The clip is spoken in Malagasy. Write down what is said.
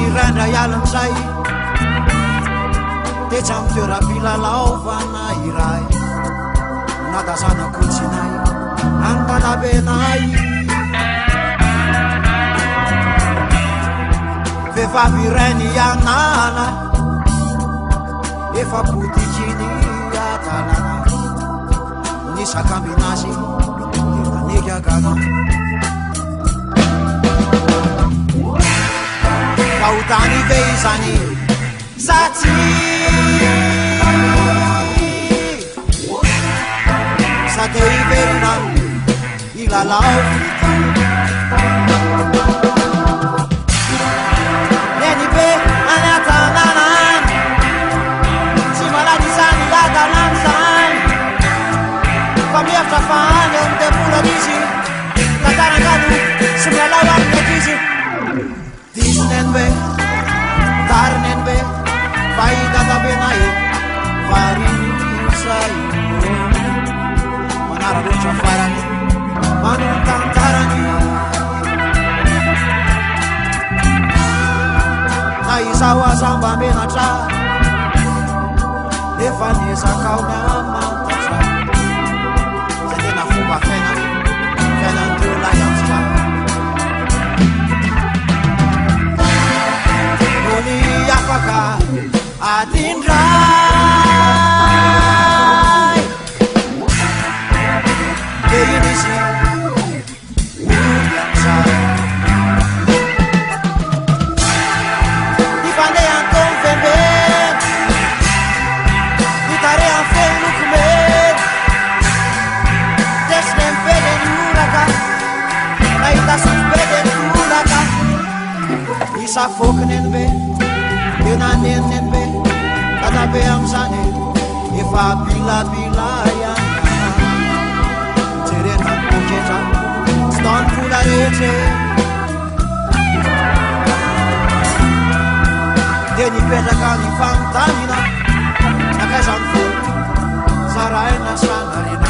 irandra ialan'izay de tsy amy toera-pilalaovana iray natazanakotsinay anotanabenay vehivavy iray ny anana efa potikiny atalana ny sakambinazy de naneky agana kaotany ve izany satsy sate iverina ilalao neny be any atanànan tsy malady zany atanany zany fa miefitra fa any eo mitepolany izy tatarangano sy mialao aminyaky izy disinen be tarinen be fahitatabenay varisay manara loatra farany manontantarany na izao azamba menatra efa nizakaony amantatra zay tena fomba fiainandreo lay amizay nony afaka atindray de iny izy mitovy amizay nifandehan-tony fembeny nitarehan feny lokomeny desine mipede ny olaka nahitasiny pede ny olaka isafokiny eny be de naneniny eny be tatabe amizany efa bilabila iana jerena poketra tsy tany vola rehetre de nipetraka ny fanotanina nakaizany fo zaraina sanarena